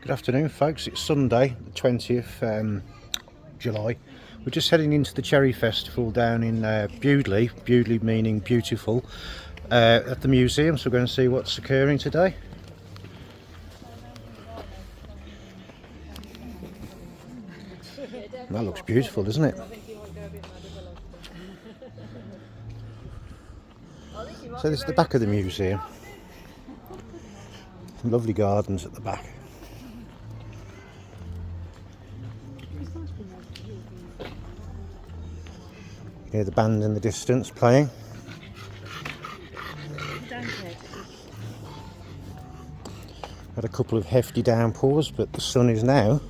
Good afternoon, folks. It's Sunday, the 20th July. We're just heading into the Cherry Festival down in Bewdley, Bewdley meaning beautiful, at the museum. So we're going to see what's occurring today. That looks beautiful, doesn't it? So this is the back of the museum. Some lovely gardens at the back. Hear the band in the distance playing. Had a couple of hefty downpours, but the sun is now,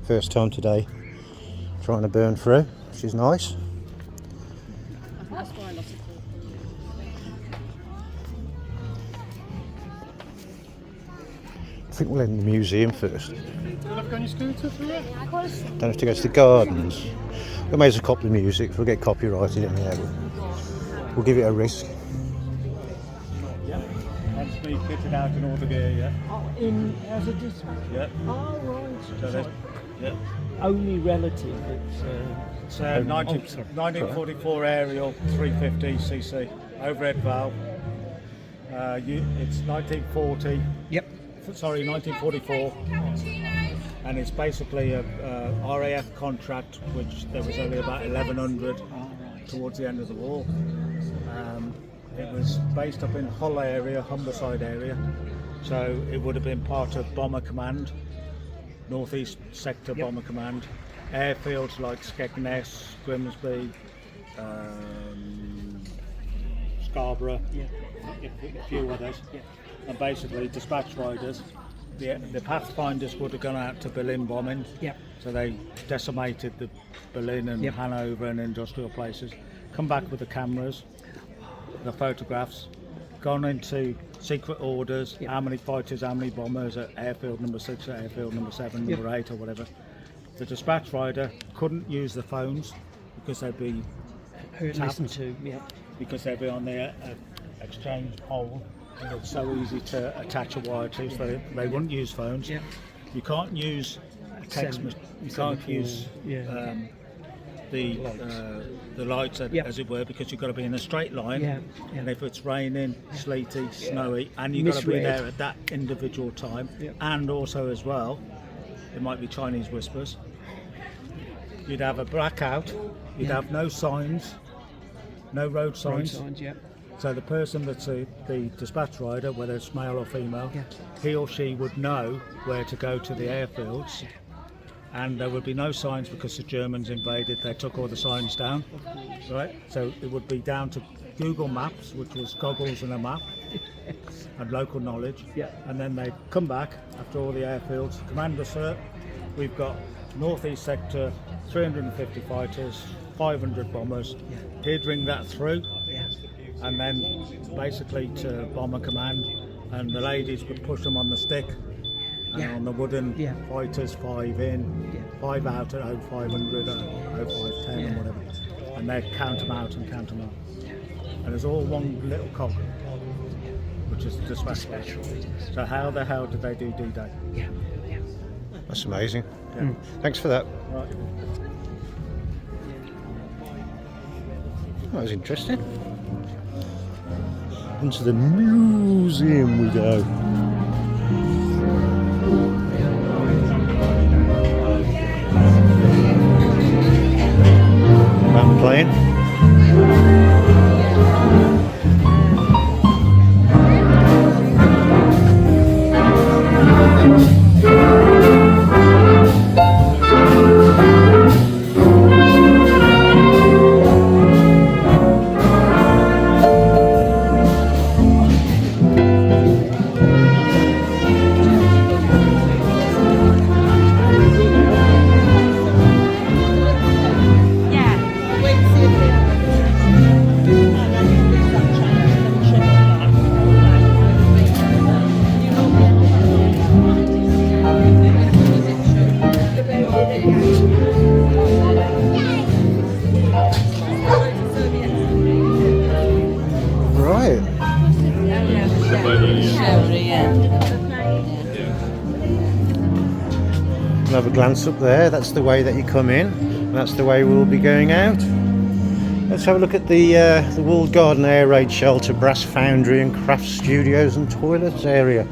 first time today, trying to burn through, which is nice. I think we'll end the museum first. Don't have to go to the gardens. We may as well copy the music if we'll get copyrighted in there. We'll give it a risk. Yeah, that's me fitted out in all the gear, yeah. In as a dispatch? Yeah. Oh, right. So yeah. Only relative. It's 1944 aerial 350cc overhead valve. It's 1940. Yep. Sorry, 1944. And it's basically a RAF contract, which there was only about 1,100 towards the end of the war. It was based up in Hull area, Humberside area, so it would have been part of Bomber Command, Northeast Sector Bomber Command, airfields like Skegness, Grimsby, Scarborough, a few others, and basically dispatch riders. The Pathfinders would have gone out to Berlin bombing, so they decimated the Berlin and Hanover and industrial places, come back with the cameras, the photographs, gone into secret orders, how many fighters, how many bombers at airfield number 6, at airfield number 7, number 8 or whatever. The dispatch rider couldn't use the phones because they'd be Listened to, because they'd be on their exchange pole. It's so easy to attach a wire to, so they wouldn't use phones. You can't use text. You can't use the lights, as it were, because you've got to be in a straight line. And if it's raining, sleety, snowy, and you've got to be there at that individual time, and also as well, it might be Chinese whispers. You'd have a blackout. You'd have no signs, no road signs. So the person that's the dispatch rider, whether it's male or female, he or she would know where to go to the airfields, and there would be no signs because the Germans invaded. They took all the signs down, right? So it would be down to Google Maps, which was goggles and a map, and local knowledge. And then they come back after all the airfields. Commander, sir, we've got Northeast Sector, 350 fighters, 500 bombers. He'd ring that through. And then basically to Bomber Command, and the ladies would push them on the stick, and on the wooden fighters, 5 in, 5 out at 0500, 0510 and whatever, and they'd count them out and count them out. And there's all one little cog, which is the dispatch. So how the hell did they do D-Day? That's amazing. Thanks for that. Right. That was interesting. Into the museum we go. Band playing. Wait, see Have a glance up there. That's the way that you come in. And that's the way we'll be going out. Let's have a look at the walled garden, air raid shelter, brass foundry and craft studios and toilets area.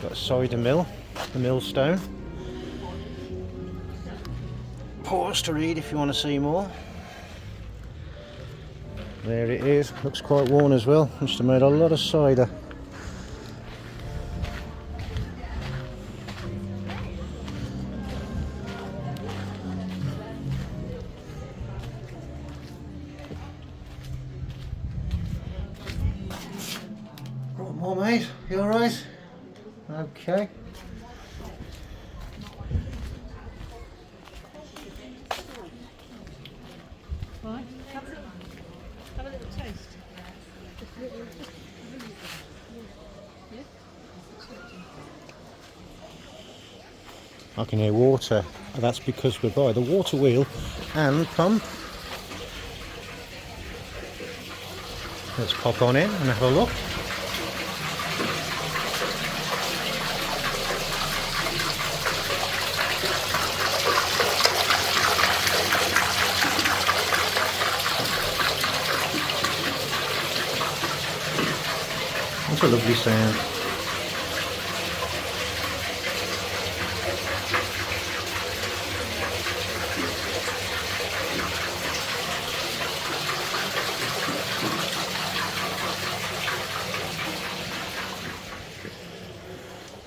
Got a cider mill, the millstone. Pause to read if you want to see more. There it is. Looks quite worn as well. Must have made a lot of cider. Right, more mate. You all right? Okay. Right, have a little taste. I can hear water. That's because we're by the water wheel and pump. Let's pop on in and have a look. That's a lovely sound.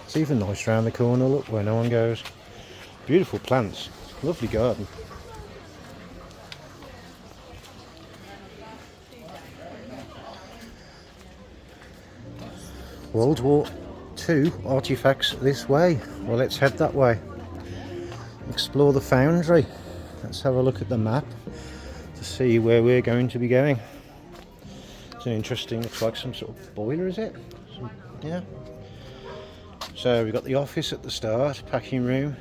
It's even nice round the corner, look, where no one goes. Beautiful plants, lovely garden. World War II artifacts this way. Well, let's head that way. Explore the foundry. Let's have a look at the map to see where we're going to be going. It's an interesting, looks like some sort of boiler, is it? Yeah. So we've got the office at the start, packing room,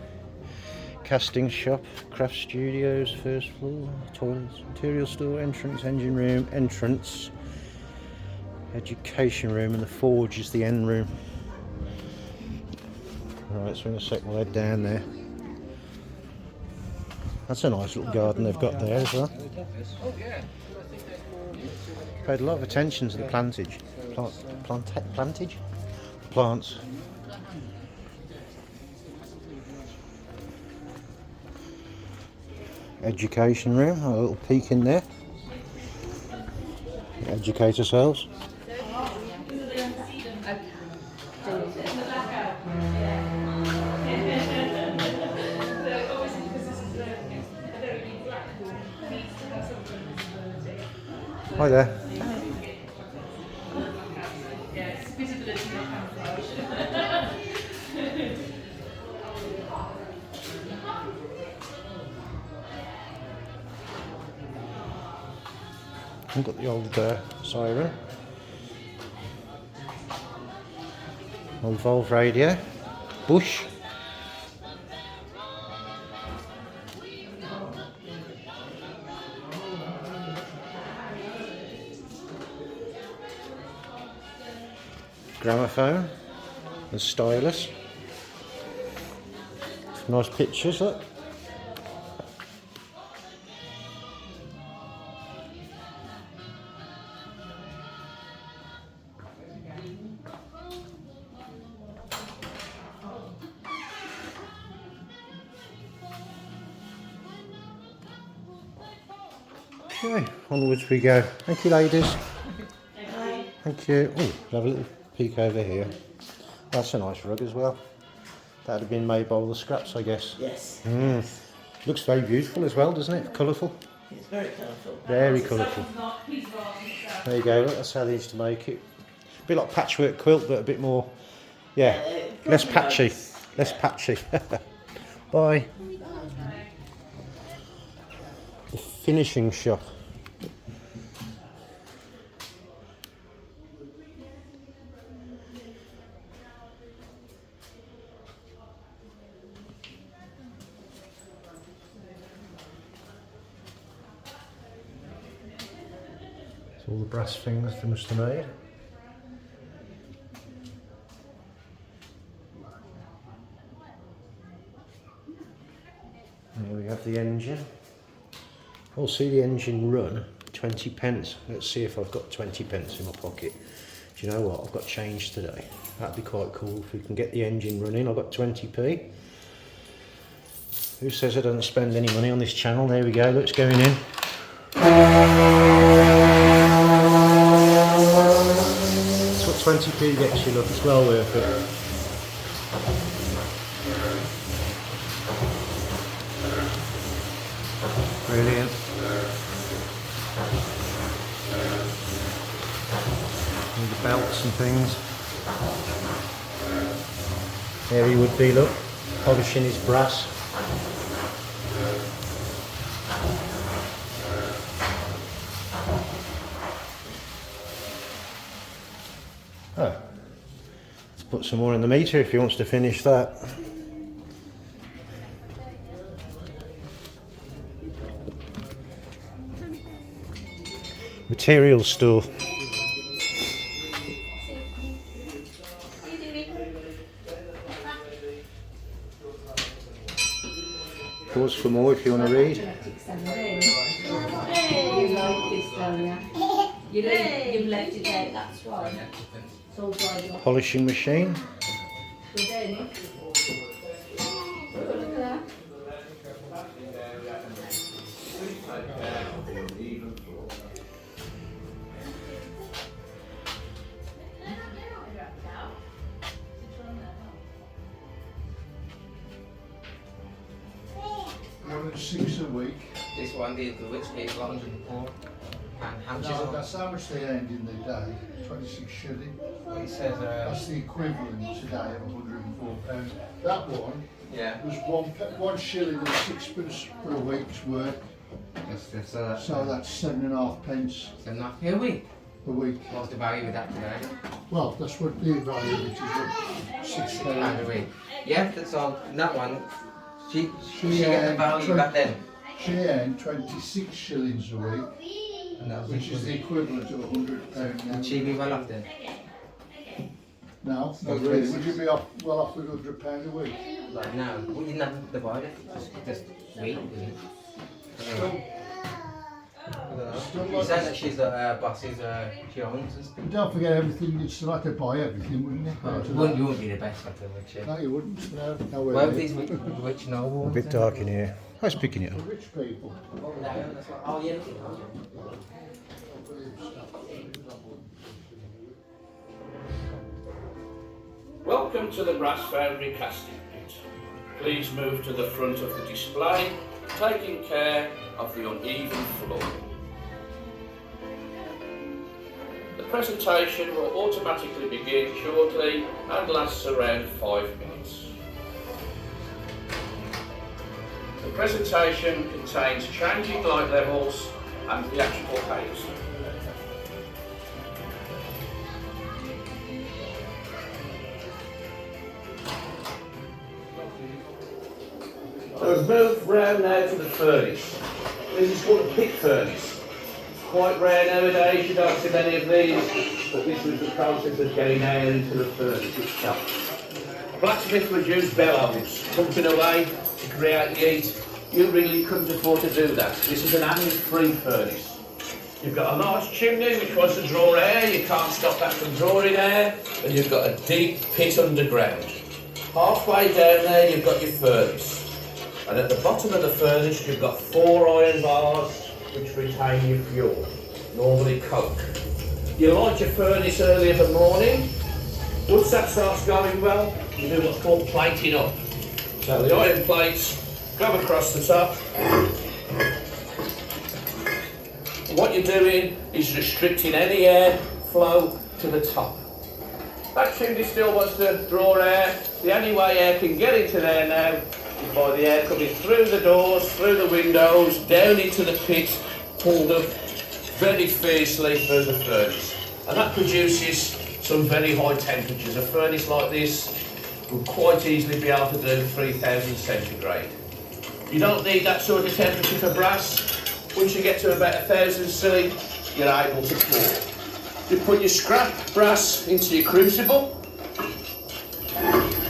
casting shop, craft studios, first floor, toilets, material store, entrance, engine room, entrance, education room, and the forge is the end room. Right, so in a sec we'll head down there. That's a nice little garden they've got there as well. Paid a lot of attention to the plantage. Plants. Education room, a little peek in there. Educate ourselves. Hi there. We've got the old siren, old valve radio, bush. Gramophone and stylus. Some nice pictures, look. Okay, onwards we go. Thank you, ladies. Thank you. Oh, have a little peek over here. That's a nice rug as well. That'd have been made by all the scraps, I guess. Yes. Looks very beautiful as well, doesn't it? Colourful. It's very colourful. Very colourful. There you go. Look, that's how they used to make it. A bit like patchwork quilt, but a bit more. Yeah, less patchy. Less patchy. Bye. The finishing shop. All the brass things they must have made. There we have the engine. I'll see the engine run, 20 pence. Let's see if I've got 20 pence in my pocket. Do you know what? I've got change today. That'd be quite cool if we can get the engine running. I've got 20p. Who says I don't spend any money on this channel? There we go, look, it's going in. That's what 20p gets you, look, it's well worth it. Brilliant. And the belts and things. There he would be, look, polishing his brass. Oh, let's put some more in the meter if he wants to finish that. Materials store. Pause for more if you want to read. You've left it there, that's why. It's all dried off. Polishing machine. We're doing it. Look at that. £106 a week. This one, the which pays 104. And how much is No, it? that's how much they earned in the day, 26 shilling. Well, it says, That's the equivalent today of £104. That one yeah. was one shilling and sixpence for a week's work. It's So that's 7.5 pence so not a week. a week. What's the value of that today? Well, that's what the value of it is, £6 a £6. week. Yeah, that's all. That one, she She got the earned value back then. She earned 26 shillings a week, And that was which is the equivalent of £100 now. Would she be well off then? No, not really. Would you be well off with £100 a week? Like now, well, you didn't have to divide it. Just wait, didn't you? You said that she's bosses, she owns and stuff. But don't forget everything, you'd still have to buy everything, wouldn't you? You wouldn't be the best at it, would you? No, you wouldn't. No way. Well, these rich noble A ones. bit dark in here. I was picking it up. Rich people. Oh, yeah. Welcome to the brass foundry casting pit. Please move to the front of the display, taking care of the uneven floor. The presentation will automatically begin shortly and lasts around 5 minutes. The presentation contains changing light levels and theatrical aids. So we've moved round now to the furnace. This is called a pit furnace. Quite rare nowadays, you don't see many of these, but this was the process of getting air into the furnace itself. A blacksmith would use bellows, pumping away to create heat. You really couldn't afford to do that. This is an acid-free furnace. You've got a large chimney which wants to draw air, you can't stop that from drawing air, and you've got a deep pit underground. Halfway down there you've got your furnace. And at the bottom of the furnace you've got 4 iron bars which retain your fuel, normally coke. You light your furnace early in the morning. Once that starts going well, you do what's called plating up. So the iron plates go across the top. What you're doing is restricting any air flow to the top. That chimney still wants to draw air. The only way air can get into there now is by the air coming through the doors, through the windows, down into the pit, pulled up very fiercely through the furnace. And that produces some very high temperatures. A furnace like this will quite easily be able to do 3000 centigrade. You don't need that sort of temperature for brass. Once you get to about 1000 C, you're able to pour. You put your scrap brass into your crucible,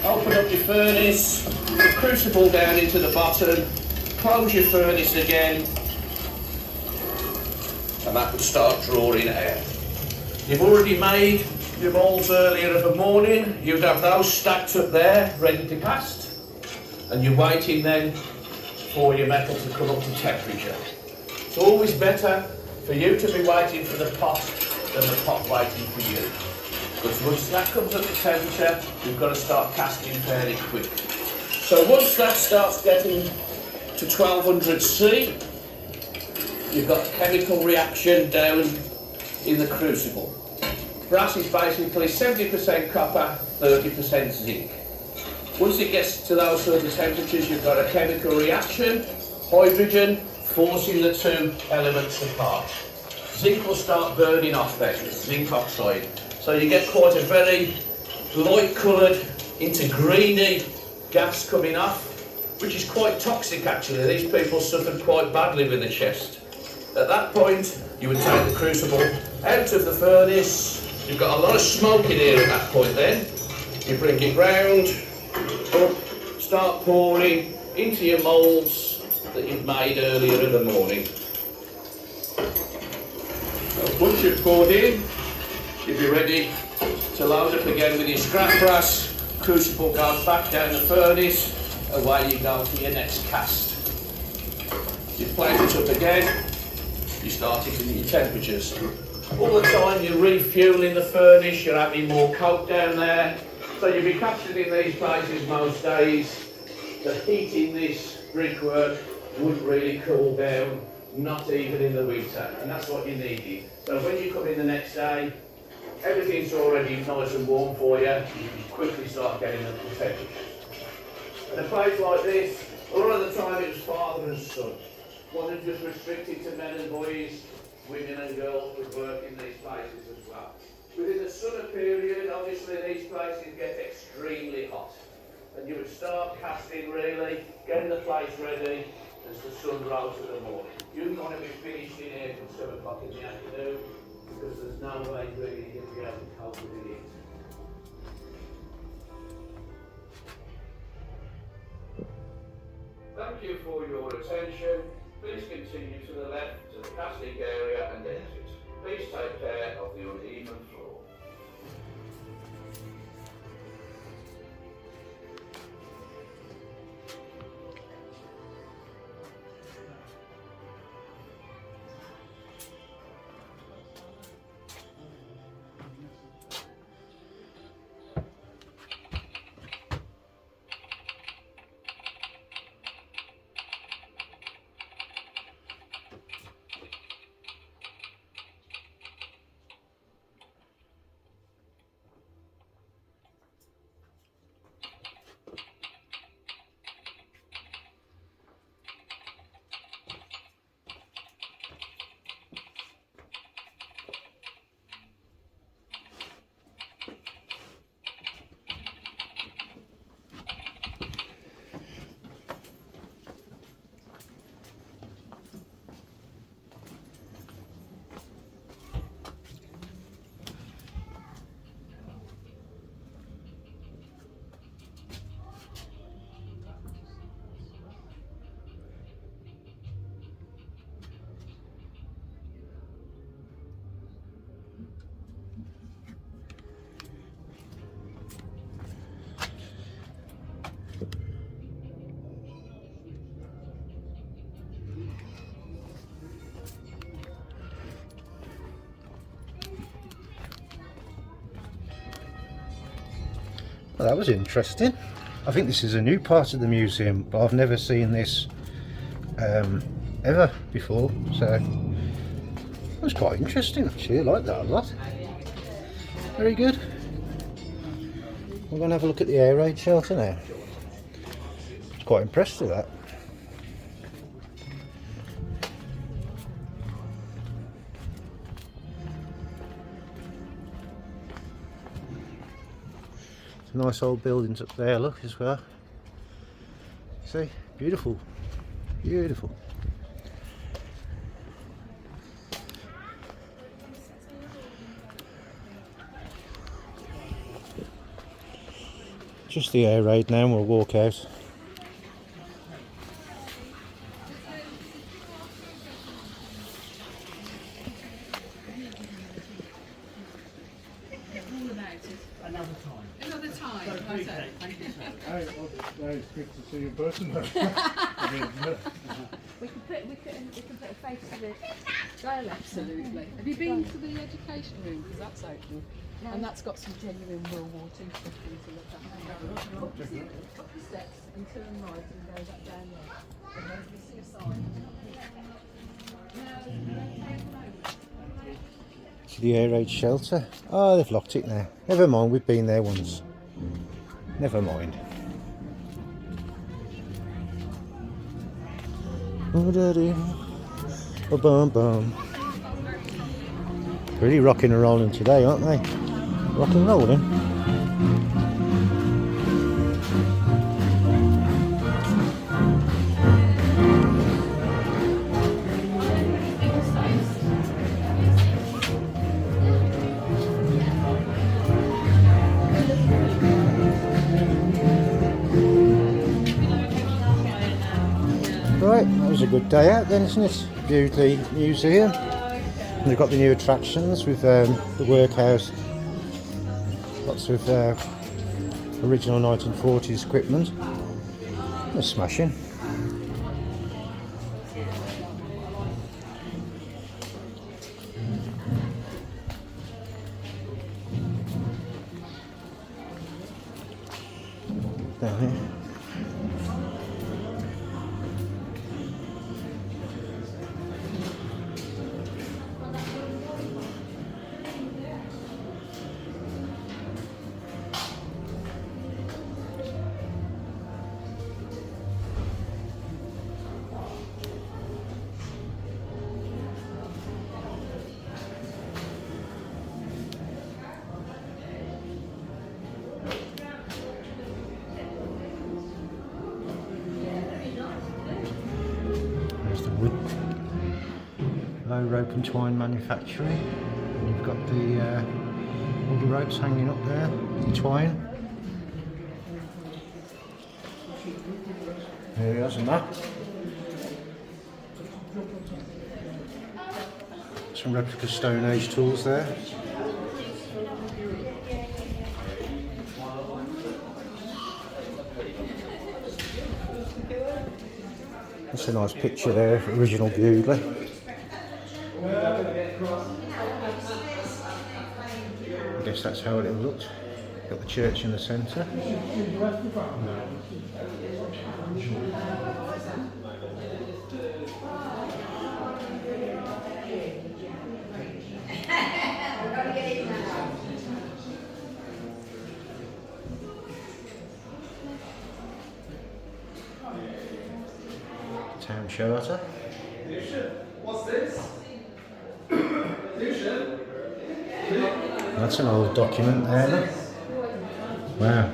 open up your furnace, the crucible down into the bottom, close your furnace again, and that would start drawing air. You've already made your moulds earlier of the morning, you'd have those stacked up there, ready to cast, and you're waiting then for your metal to come up to temperature. It's always better for you to be waiting for the pot than the pot waiting for you. Because once that comes up to temperature, you've got to start casting fairly quick. So once that starts getting to 1200 C, you've got a chemical reaction down in the crucible. Brass is basically 70% copper, 30% zinc. Once it gets to those sort of temperatures, you've got a chemical reaction, hydrogen forcing the two elements apart. Zinc will start burning off then, zinc oxide. So you get quite a very light coloured into greeny gas coming off, which is quite toxic actually. These people suffered quite badly with the chest. At that point, you would take the crucible out of the furnace. You've got a lot of smoke in here at that point then. You bring it round, up, start pouring into your moulds that you've made earlier in the morning. So once you've poured in, you'll be ready to load up again with your scrap brass. Crucible goes back down the furnace, away you go for your next cast. You plate it up again, you start hitting your temperatures. All the time you're refueling the furnace, you're having more coke down there. So you'll be casting in these places most days. The heat in this brickwork wouldn't really cool down, not even in the winter, and that's what you needed. So when you come in the next day, everything's already nice and warm for you. You can quickly start getting up to temperature. In a place like this, a lot of the time it was father and son. Wasn't just restricted to men and boys, women and girls would work in these places as well. Within the summer period, obviously these places get extremely hot. And you would start casting really, getting the place ready as the sun rose in the morning. You want to be finished in here from 7 o'clock in the afternoon, because there's no way really you're going to be able to cope with it. Thank you for your attention. Please continue to the left to the casting area and exit. Please take care of the uneven floor. Well, that was interesting. I think this is a new part of the museum, but I've never seen this ever before, so it was quite interesting actually. I like that a lot. Very good. We're going to have a look at the air raid shelter now. I was quite impressed with that. Nice old buildings up there, look, as well. See, beautiful, beautiful. Just the air raid now and we'll walk out. Another time. Okay. Thank you. It's good to see you in person. We can put a face to the dialect. Absolutely. Have you been to the education room? Because that's open. No. And that's got some genuine World War II stuff for you to look at. Up the steps and turn right and go back down there. And then you see a sign. To the air raid shelter. Oh, they've locked it now. Never mind, we've been there once. Never mind. Bum bum. Really rocking and rolling today, aren't they? Rock and rolling. Right, that was a good day out then, isn't it? Bewdley Museum. And they've got the new attractions with the workhouse. Lots of original 1940s equipment. They're smashing. Down here. Low rope and twine manufacturing. And you've got the all the ropes hanging up there, the twine. There he is, and that. Some replica Stone Age tools there. That's a nice picture there, original Bewdley. I guess that's how it looked. Got the church in the centre. Town charter. What's this? That's an old document there, look. Wow.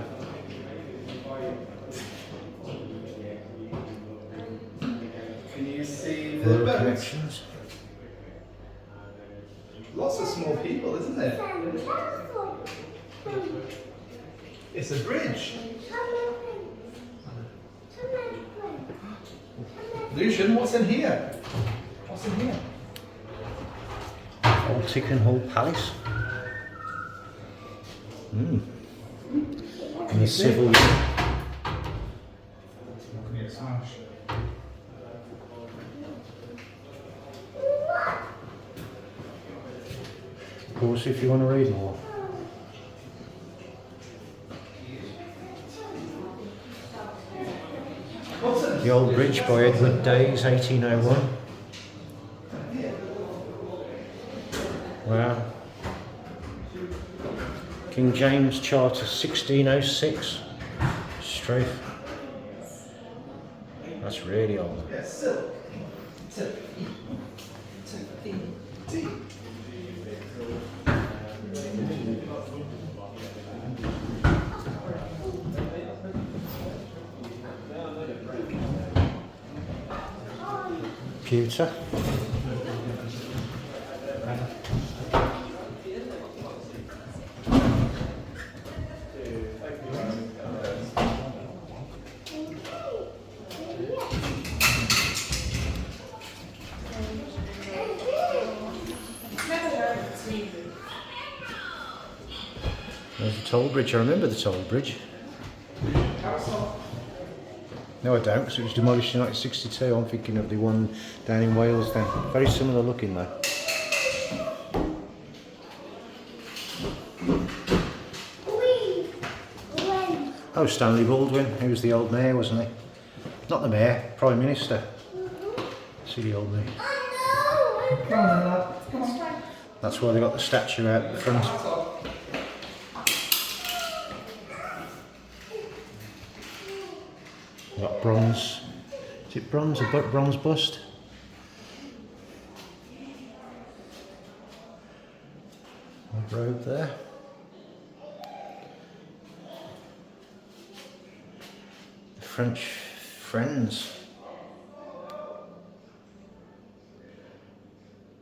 Can you see the Rural boat? connections. Lots of small people, isn't there? It's a bridge. Lucian, what's in here? What's in here? Old Tickenhall Palace. In the civil year. Pause if you want to read more. The Old Bridge by Edward Days, 1801. Wow. King James Charter, 1606. Strafe. That's really old. Yeah, silk. Silk. Tea. Pewter. toll bridge. I remember the toll bridge. No, I don't, because it was demolished in 1962. I'm thinking of the one down in Wales then. Very similar looking though. Oh, Stanley Baldwin. He was the old mayor, wasn't he? Not the mayor, Prime Minister. See the old mayor. That's why they got the statue out the front. Got bronze. Is it bronze? A bronze bust? A robe there. The French friends.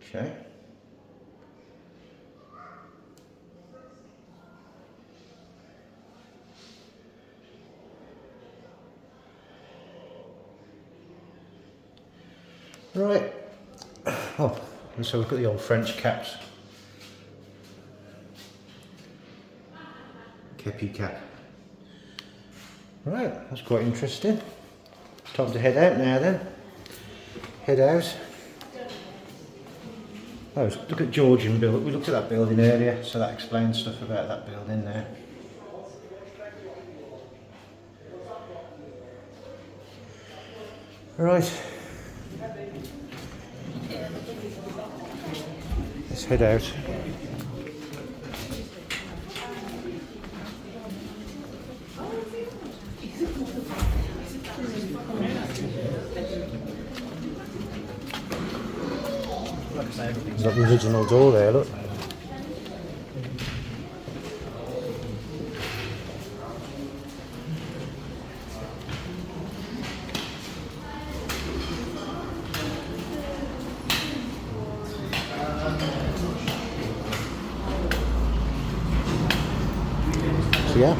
Okay. Right. Oh, and so we've got the old French caps. Kepi cap. Right, that's quite interesting. It's time to head out now then. Head out. Oh, look at Georgian building. We looked at that building earlier, so that explains stuff about that building there. Right. Let's head out. There's got the original door there, look. So yeah.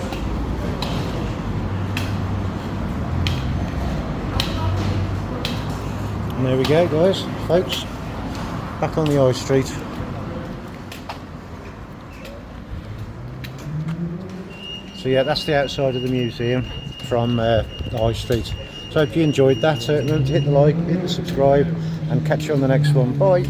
And there we go, guys, folks. Back on the High Street. So yeah, that's the outside of the museum from the High Street. So I hope you enjoyed that. Remember to hit the like, hit the subscribe, and catch you on the next one. Bye.